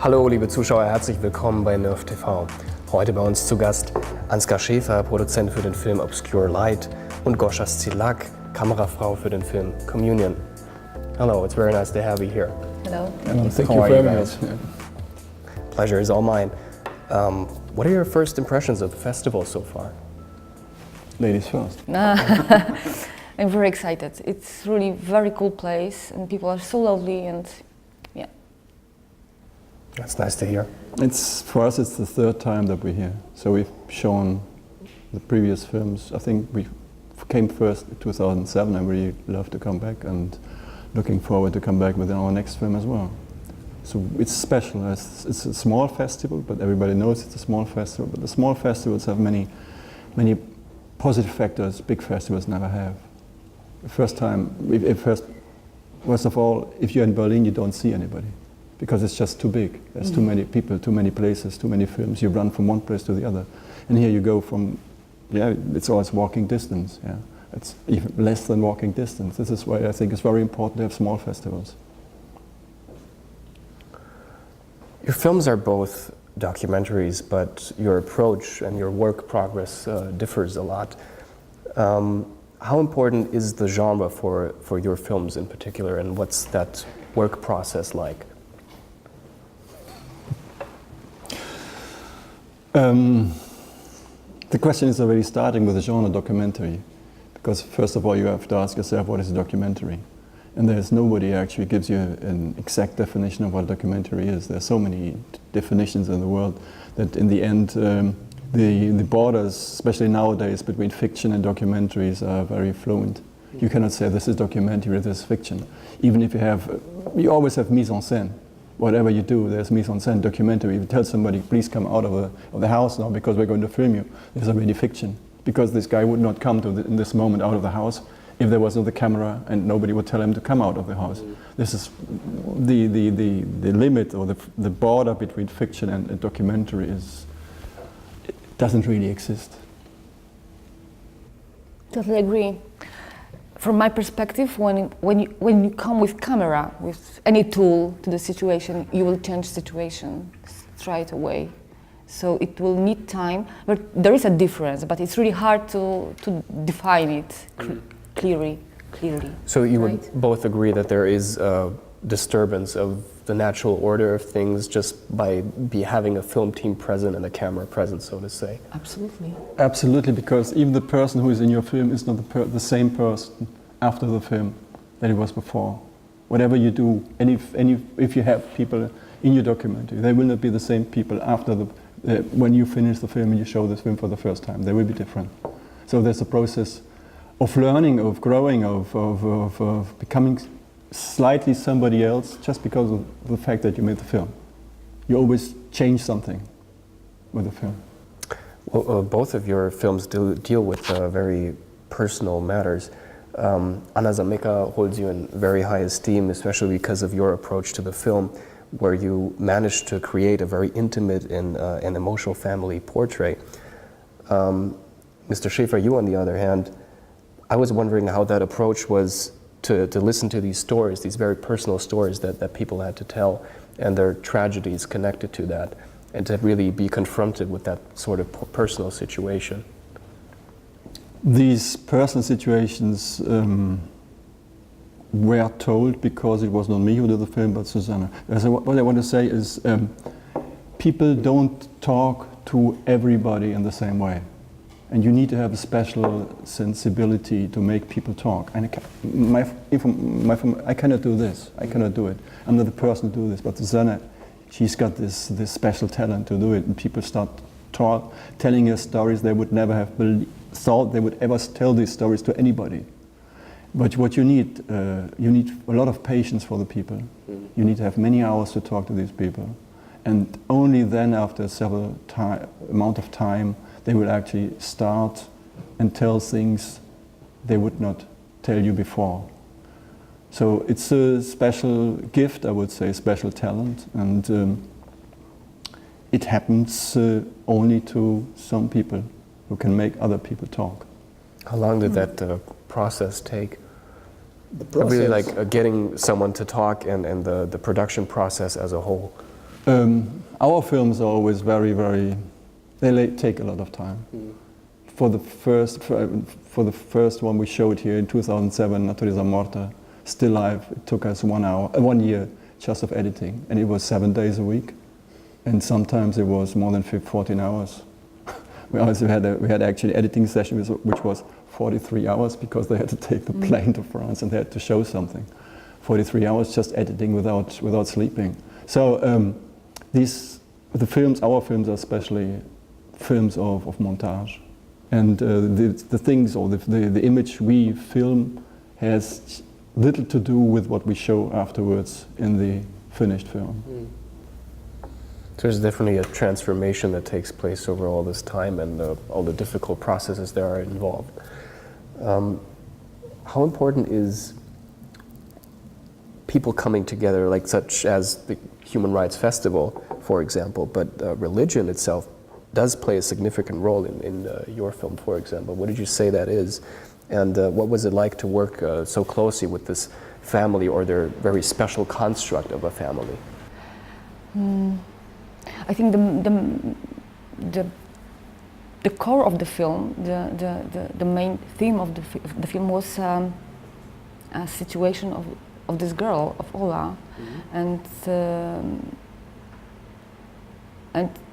Hallo liebe Zuschauer, herzlich willkommen bei NIHRFF-TV. Heute bei uns zu Gast Ansgar Schäfer, Produzent für den Film Obscure Light, und Malgorzata Szylak, Kamerafrau für den Film Communion. Hello, it's very nice to have you here. Hello. Thank you for having us. Pleasure is all mine. What are your first impressions of the festival so far? Ladies first. I'm very excited. It's really very cool place and people are so lovely and yeah. That's nice to hear. For us it's the third time that we're here. So we've shown the previous films. I think we came first in 2007 and we really love to come back and looking forward to come back with our next film as well. So it's special. It's a small festival, but everybody knows it's a small festival. But the small festivals have many positive factors big festivals never have. First of all, if you're in Berlin, you don't see anybody because it's just too big. There's too many people, too many places, too many films. You run from one place to the other, and here you go from, it's always walking distance. Yeah, it's even less than walking distance. This is why I think it's very important to have small festivals. Your films are both documentaries, but your approach and your work progress differs a lot. How important is the genre for your films in particular, and what's that work process like? The question is already starting with the genre documentary, because first of all you have to ask yourself, what is a documentary? And there's nobody actually gives you an exact definition of what a documentary is. There are so many definitions in the world that in the end the borders, especially nowadays, between fiction and documentaries are very fluent. You cannot say this is documentary, this is fiction. Even if you always have mise en scène. Whatever you do, there's mise en scène. Documentary, if you tell somebody, please come out of the house now because we're going to film you, there's already fiction. Because this guy would not come in this moment out of the house if there was no the camera and nobody would tell him to come out of the house. This is the limit or the border between fiction and documentary doesn't really exist. Totally agree. From my perspective, when you come with camera, with any tool to the situation, you will change situation straight away. So it will need time, but there is a difference, but it's really hard to define it clearly. So you would both agree that there is a disturbance of the natural order of things just by having a film team present and a camera present, so to say? Absolutely. Absolutely, because even the person who is in your film is not the same person after the film that it was before. Whatever you do, and if you have people in your documentary, they will not be the same people after when you finish the film and you show this film for the first time. They will be different. So there's a process of learning, of growing, of becoming slightly somebody else just because of the fact that you made the film. You always change something with the film. Well, both of your films deal with very personal matters. Anna Zameka holds you in very high esteem, especially because of your approach to the film, where you managed to create a very intimate and emotional family portrait. Mr. Schäfer, you on the other hand, I was wondering how that approach was to listen to these stories, these very personal stories that people had to tell, and their tragedies connected to that, and to really be confronted with that sort of personal situation. These personal situations were told because it was not me who did the film, but Susanna. What I want to say is people don't talk to everybody in the same way. And you need to have a special sensibility to make people talk. And I cannot do this. I cannot do it. I'm not the person to do this. But Susanna, she's got this special talent to do it. And people start telling us stories they would never have thought they would ever tell these stories to anybody. But what you need a lot of patience for the people. You need to have many hours to talk to these people. And only then, after several amount of time, they will actually start and tell things they would not tell you before. So it's a special gift, I would say, special talent, and it happens only to some people who can make other people talk. How long did that process take? The process, really like getting someone to talk and the production process as a whole. Our films are always very, take a lot of time. For the first one we showed here in 2007, Natureza Morta, Still Life, it took us 1 year just of editing, and it was 7 days a week, and sometimes it was more than 14 hours. We also had actually an editing session which was 43 hours because they had to take the plane to France and they had to show something. 43 hours just editing without sleeping. So our films are especially films of montage, and the things or the image we film has little to do with what we show afterwards in the finished film. So there's definitely a transformation that takes place over all this time and all the difficult processes that are involved. How important is people coming together, like such as the Human Rights Festival, for example, but religion itself does play a significant role in your film, for example. What did you say that is? And what was it like to work so closely with this family or their very special construct of a family? I think the core of the film, the main theme of the film was a situation of this girl, of Ola, and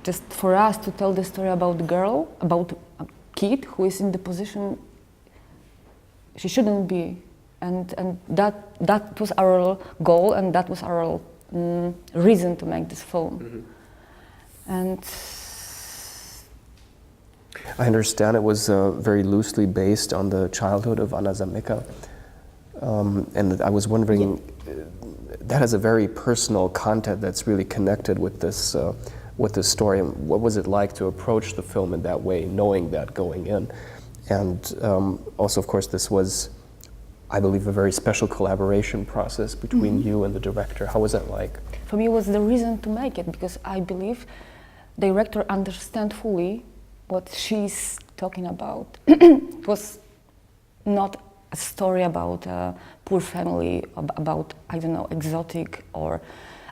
just for us to tell the story about the girl, about a kid who is in the position she shouldn't be, and that was our goal, and that was our reason to make this film. And I understand it was very loosely based on the childhood of Anna Zameka, and I was wondering, that has a very personal content that's really connected with this story. And what was it like to approach the film in that way, knowing that going in? And also, of course, this was, I believe, a very special collaboration process between you and the director. How was that like? For me, it was the reason to make it, because I believe the director understands fully what she's talking about. It was not a story about a poor family, about, I don't know, exotic or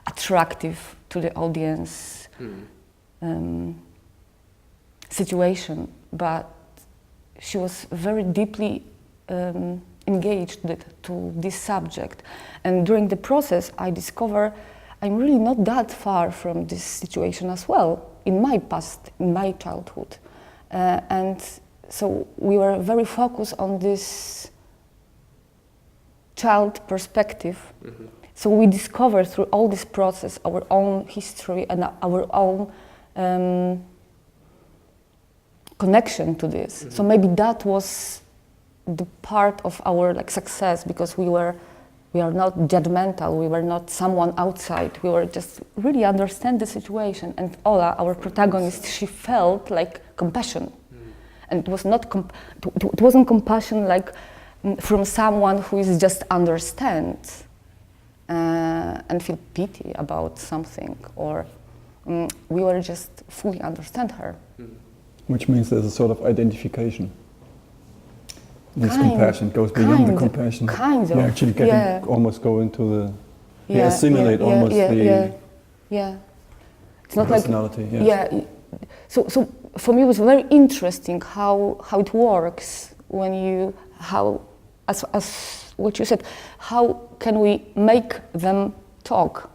attractive to the audience situation, but she was very deeply engaged to this subject. And during the process, I discovered I'm really not that far from this situation as well, in my past, in my childhood. And so we were very focused on this child perspective. So we discovered through all this process our own history and our own connection to this. So maybe that was the part of our success, because we are not judgmental, we were not someone outside, we were just really understand the situation. And Ola, our protagonist, she felt like compassion. And it was not it wasn't compassion like from someone who is just understand and feel pity about something, or we were just fully understand her. Which means there's a sort of identification. This compassion goes beyond the compassion. Kind of. You actually almost go into the, assimilate almost the It's not personality. Like, So for me it was very interesting how it works when you, as what you said, how can we make them talk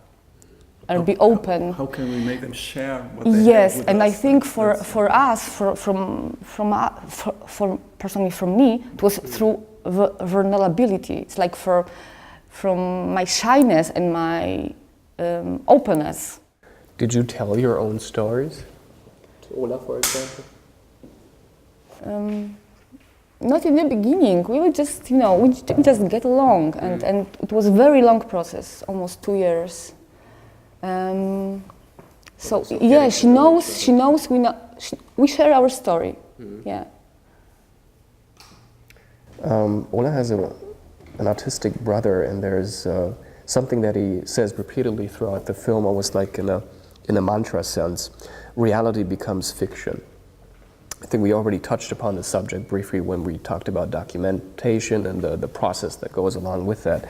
and be open? How can we make them share what they Yes, have with and us? I think for us, for personally from me, it was through vulnerability. It's like from my shyness and my openness. Did you tell your own stories to Ola, for example? Not in the beginning. We would just, we just get along, and it was a very long process, almost 2 years. So yeah, she knows. We share our story. Yeah. Ola has an autistic brother, and there's something that he says repeatedly throughout the film, almost like in a mantra sense. Reality becomes fiction. I think we already touched upon the subject briefly when we talked about documentation and the process that goes along with that.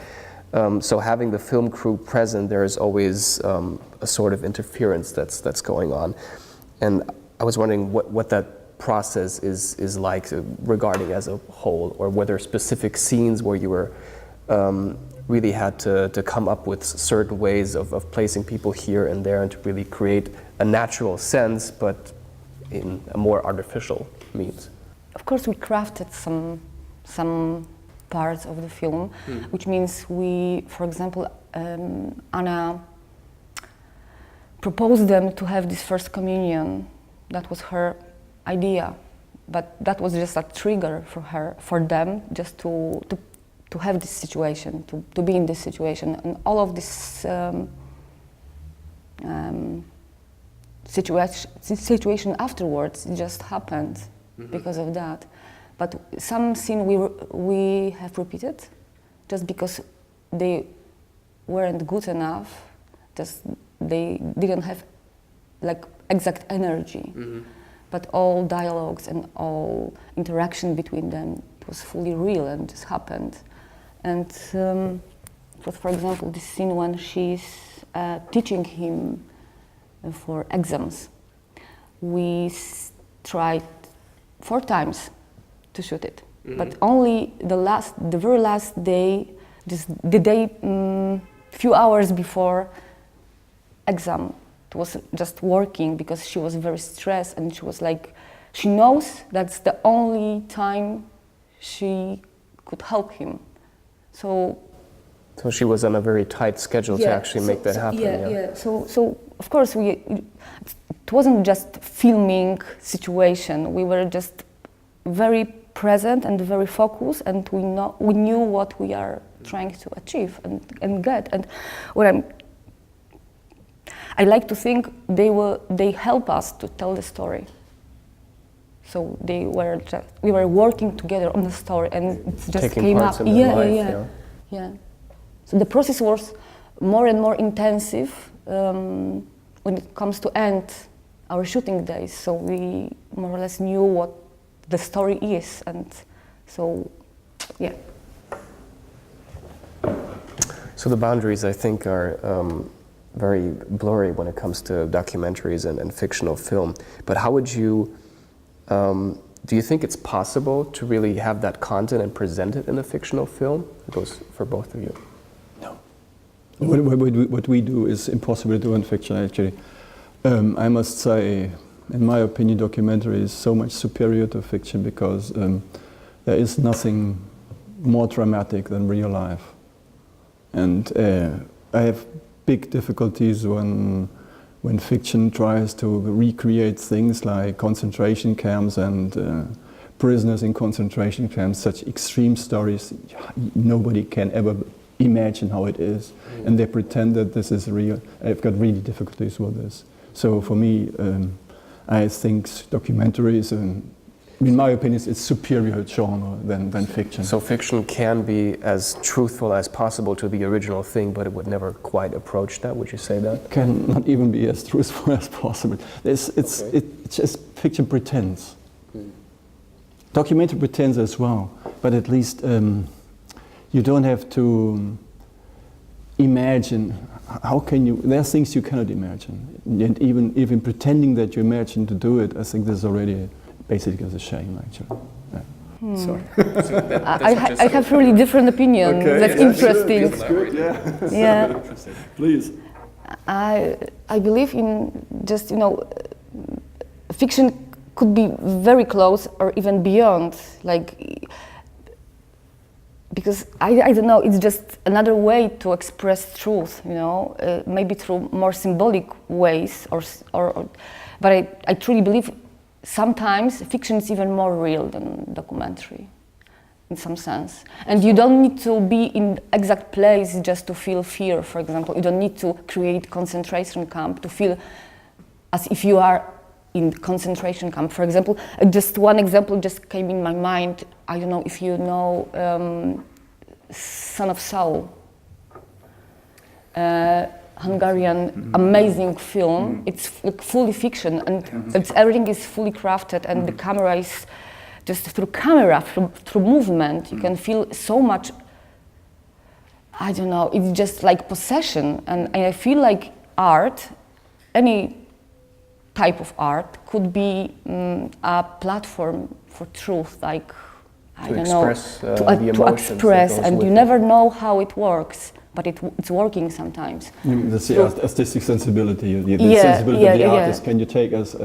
So having the film crew present, there is always a sort of interference that's going on. And I was wondering what that process is like regarding as a whole, or whether specific scenes where you were really had to come up with certain ways of placing people here and there and to really create a natural sense, but in a more artificial means. Of course, we crafted some parts of the film, which means we, for example, Anna proposed them to have this first communion. That was her idea, but that was just a trigger for them, just to have this situation, to be in this situation, and all of this situation afterwards just happened because of that. But some scene we have repeated, just because they weren't good enough, just they didn't have like exact energy. But all dialogues and all interaction between them, it was fully real and just happened. And it was, for example, this scene when she's teaching him for exams. We tried 4 times to shoot it, but only the very last day, just the day, few hours before exam, it was just working because she was very stressed and she was like, she knows that's the only time she could help him. So she was on a very tight schedule to actually make that happen. Yeah. So of course it wasn't just filming situation. We were just very present and very focused, and we knew what we are trying to achieve and get. And what I like to think they help us to tell the story. So we were working together on the story, and it just taking came parts up. In their life, Yeah. So the process was more and more intensive when it comes to end our shooting days. So we more or less knew what the story is, and so yeah. So the boundaries, I think, are very blurry when it comes to documentaries and fictional film. But how would you, do you think it's possible to really have that content and present it in a fictional film? It goes for both of you. No. What we do is impossible to do in fiction, actually. I must say, in my opinion, documentary is so much superior to fiction because there is nothing more dramatic than real life. And I have big difficulties when fiction tries to recreate things like concentration camps and prisoners in concentration camps, such extreme stories nobody can ever imagine how it is. And they pretend that this is real. I've got really difficulties with this. So for me, I think documentaries, in my opinion, it's superior genre than fiction. So fiction can be as truthful as possible to the original thing, but it would never quite approach that. Would you say that? Can not even be as truthful as possible. It's just fiction pretends. Documentary pretends as well, but at least you don't have to imagine. How can you? There are things you cannot imagine, and even pretending that you imagine to do it, I think this is already basically a shame, actually. Yeah. Sorry. I have really different opinion. Okay, That's interesting. That's good. Yeah. Yeah. Please. I believe in just fiction could be very close or even beyond, like. Because I don't know, it's just another way to express truth, maybe through more symbolic ways, but I truly believe sometimes fiction is even more real than documentary, in some sense. And you don't need to be in exact place just to feel fear, for example. You don't need to create concentration camp to feel as if you are in concentration camp. For example, just one example just came in my mind. I don't know if you know Son of Saul, Hungarian amazing film. It's like fully fiction, and everything is fully crafted, and the camera is just through movement. You can feel so much I don't know, it's just like possession, and I feel like art, any type of art, could be a platform for truth, like, I don't know, to express, and you never know how it works, but it's working sometimes. That's the artistic sensibility, the sensibility of the artist. Can you take us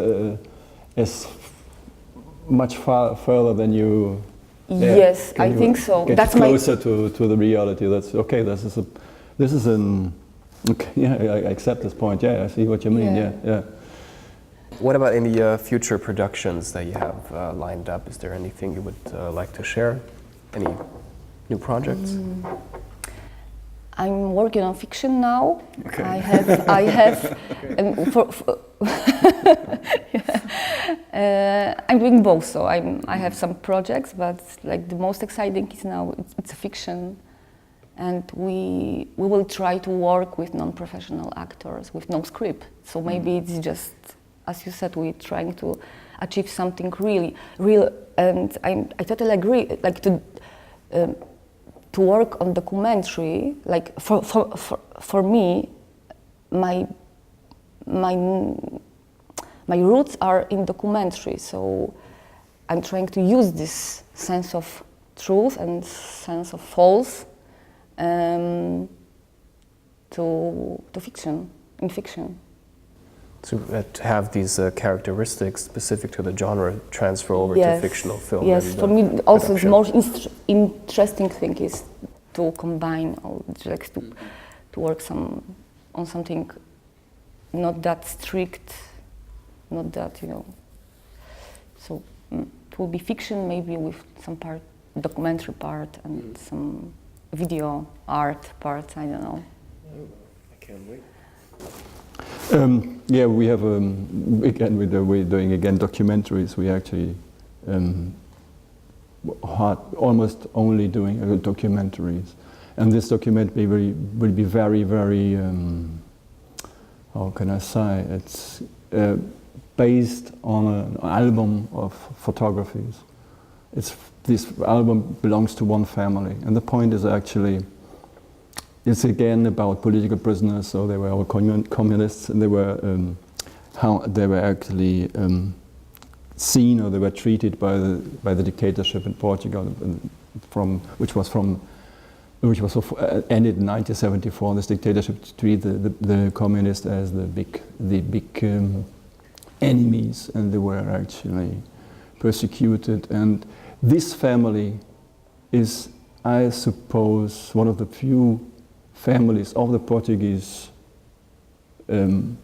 as much further than you? Yes, I think so. That's closer to the reality. That's okay. This is an okay. Yeah, I accept this point. Yeah, I see what you mean. Yeah. What about any future productions that you have lined up? Is there anything you would like to share? Any new projects? I'm working on fiction now. Okay. I have, I'm doing both. So I have some projects, but like the most exciting is now it's a fiction, and we will try to work with non-professional actors with no script. So maybe it's just, as you said, we're trying to achieve something real, and I totally agree. Like to work on documentary, like for me, my roots are in documentary, so I'm trying to use this sense of truth and sense of false to fiction, in fiction. To have these characteristics specific to the genre transfer over to fictional film. Yes, for me also the most interesting thing is to combine all, like to work on something not that strict, not that, you know. So it will be fiction maybe with some part, documentary part, and some video art part, I don't know. I can't wait. Yeah, we have again we're doing again documentaries. We actually almost only doing documentaries, and this documentary will be very how can I say, it's based on an album of photographies. This album belongs to one family, and the point is actually, it's again about political prisoners. So they were all communists, and they were how they were actually seen, or they were treated by the dictatorship in Portugal, which ended in 1974. This dictatorship treated the communists as the big enemies, and they were actually persecuted. And this family is, I suppose, one of the few families of the Portuguese, of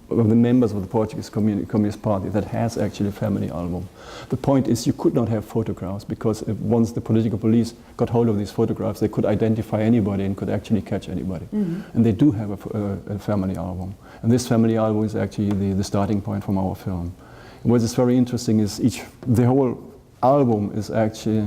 the members of the Portuguese Communist Party that has actually a family album. The point is, you could not have photographs, because once the political police got hold of these photographs, they could identify anybody and could actually catch anybody. Mm-hmm. And they do have a family album. And this family album is actually the starting point from our film. And what is very interesting is the whole album is actually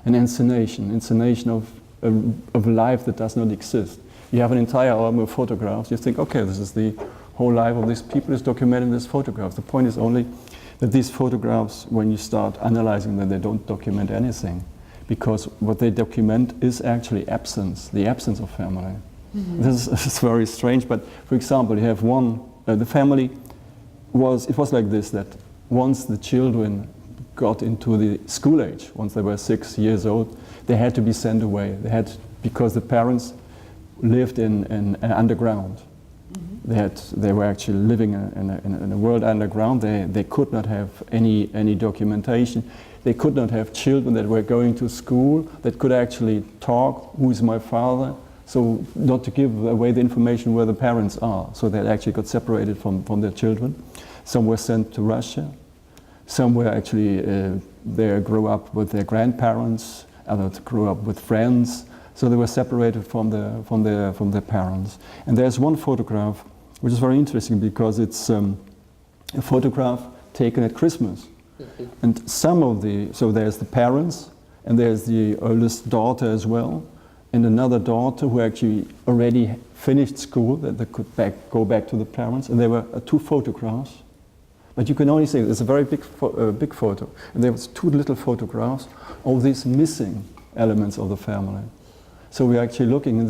an inscenation of life that does not exist. You have an entire album of photographs. You think, okay, this is the whole life of these people is documented in these photographs. The point is only that these photographs, when you start analyzing them, they don't document anything, because what they document is actually absence, the absence of family. Mm-hmm. This is very strange, but for example, you have the family it was like this, that once the children got into the school age, once they were 6 years old, they had to be sent away. Because the parents lived in underground. Mm-hmm. They were actually living in a world underground. They could not have any documentation. They could not have children that were going to school that could actually talk, who is my father, so not to give away the information where the parents are. So they actually got separated from their children. Some were sent to Russia. Some were actually, they grew up with their grandparents, others grew up with friends. So they were separated from their parents. And there's one photograph which is very interesting, because it's a photograph taken at Christmas. Mm-hmm. And so there's the parents, and there's the oldest daughter as well, and another daughter who actually already finished school, that they could go back to the parents. And there were two photographs. But you can only say it's a very big photo. And there was two little photographs of these missing elements of the family. So we're actually looking at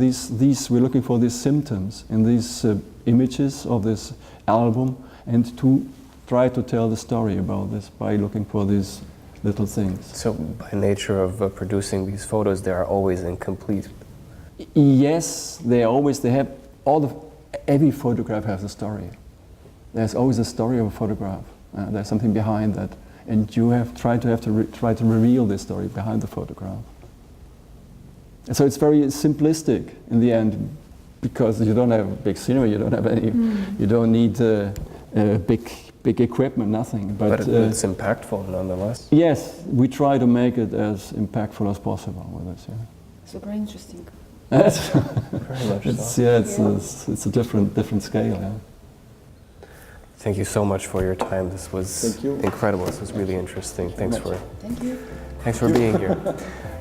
we're looking for these symptoms in these images of this album, and to try to tell the story about this by looking for these little things. So by nature of producing these photos, they are always incomplete. Yes, they have every photograph has a story. There's always a story of a photograph. There's something behind that, and you try to reveal this story behind the photograph. And so it's very simplistic in the end, because you don't have big scenery, you don't have any, you don't need big equipment, nothing. But it's impactful nonetheless. Yes, we try to make it as impactful as possible with this. Yeah. Super interesting. Very much so. It's a different scale. Yeah. Thank you so much for your time. This was incredible. This was really interesting. Thanks for being here.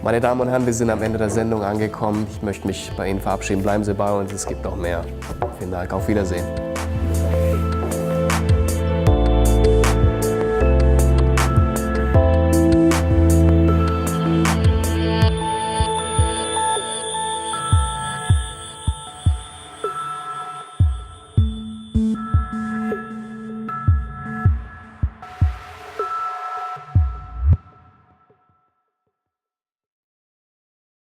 Meine Damen und Herren, wir sind am Ende der Sendung angekommen. Ich möchte mich bei Ihnen verabschieden. Bleiben Sie bei uns, es gibt noch mehr. Vielen Dank, auf Wiedersehen.